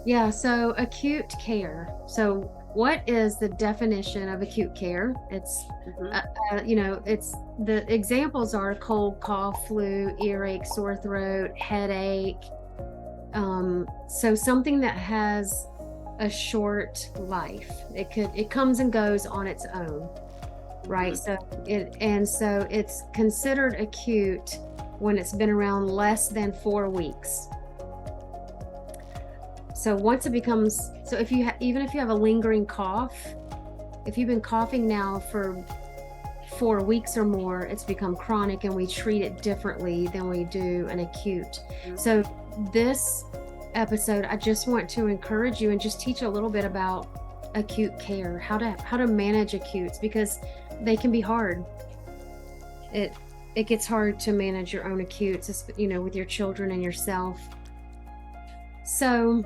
Yeah, so acute care. So what is the definition of acute care? It's, Hmm. uh, it's the examples are cold, cough, flu, earache, sore throat, headache. So something that has a short life. It comes and goes on its own, right? Hmm. So it's considered acute when it's been around less than 4 weeks. So once it becomes, so if you even if you have a lingering cough, if you've been coughing now for 4 weeks or more, it's become chronic, and we treat it differently than we do an acute. So this episode, I just want to encourage you and just teach a little bit about acute care, how to manage acutes, because they can be hard. It it gets hard to manage your own acutes, with your children and yourself. So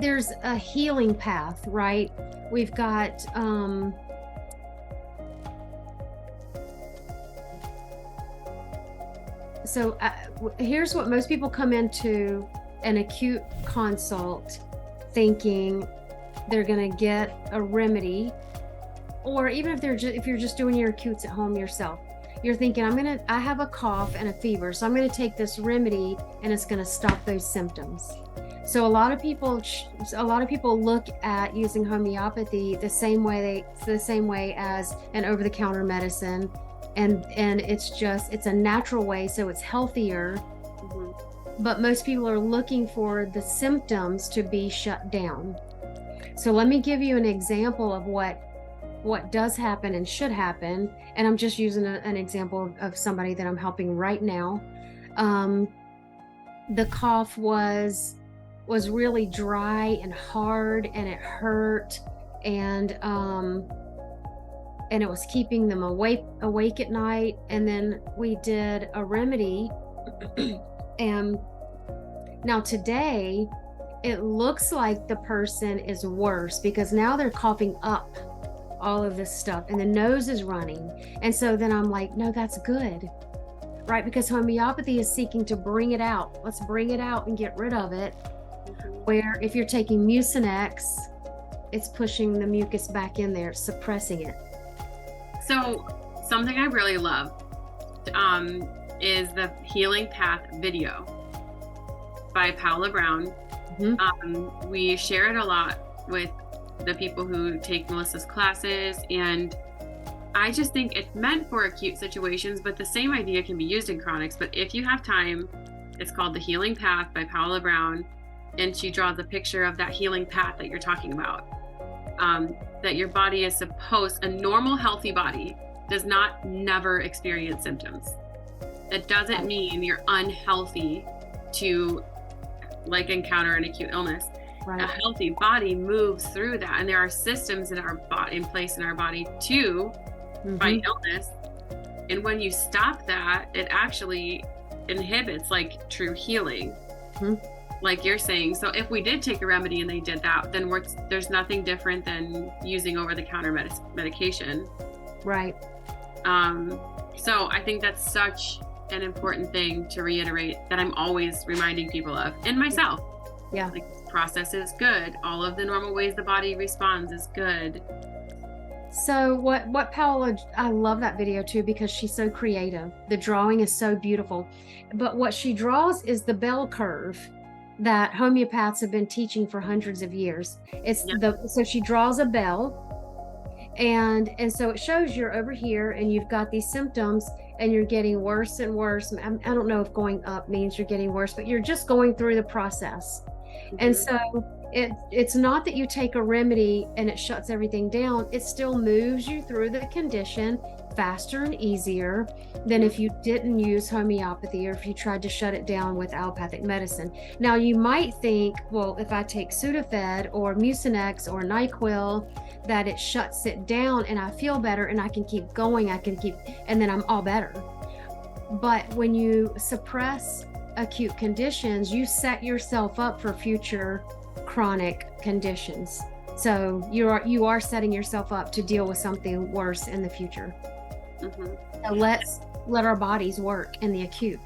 there's a healing path, right? We've got here's what most people come into an acute consult thinking they're going to get a remedy, or even if you're just doing your acutes at home yourself, you're thinking I have a cough and a fever, so I'm going to take this remedy and it's going to stop those symptoms. So a lot of people look at using homeopathy the same way as an over-the-counter medicine, and it's a natural way, so it's healthier. Hmm. But most people are looking for the symptoms to be shut down. So let me give you an example of what does happen and should happen, and I'm just using an example of somebody that I'm helping right now. The cough was really dry and hard, and it hurt, and it was keeping them awake at night. And then we did a remedy and now today it looks like the person is worse, because now they're coughing up all of this stuff and the nose is running. And so then I'm like, no, that's good, right? Because homeopathy is seeking to bring it out. Let's bring it out and get rid of it. Hmm. Where if you're taking Mucinex, it's pushing the mucus back in there, suppressing it. So something I really love is the Healing Path video by Paula Brown. We share it a lot with the people who take Melissa's classes, and I just think it's meant for acute situations, but the same idea can be used in chronics. But if you have time, it's called The Healing Path by Paula Brown, and she draws a picture of that healing path that you're talking about. That your body is a normal, healthy body does not never experience symptoms. That doesn't mean you're unhealthy to encounter an acute illness. Right. A healthy body moves through that, and there are systems in our body, in place in our body to fight illness. And when you stop that, it actually inhibits true healing. Like you're saying. So if we did take a remedy and they did that, then there's nothing different than using over-the-counter medication. Right. So I think that's such an important thing to reiterate, that I'm always reminding people of, and myself. Yeah. Process is good. All of the normal ways the body responds is good. So what Paola, I love that video too, because she's so creative. The drawing is so beautiful. But what she draws is the bell curve that homeopaths have been teaching for hundreds of years. So she draws a bell, and so it shows you're over here and you've got these symptoms and you're getting worse and worse. I don't know if going up means you're getting worse, but you're just going through the process. And so it's not that you take a remedy and it shuts everything down. It still moves you through the condition faster and easier than if you didn't use homeopathy, or if you tried to shut it down with allopathic medicine. Now you might think, well, if I take Sudafed or Mucinex or NyQuil, that it shuts it down and I feel better and I can keep going, and then I'm all better. But when you suppress acute conditions, you set yourself up for future chronic conditions. So you are setting yourself up to deal with something worse in the future. So let's let our bodies work in the acute.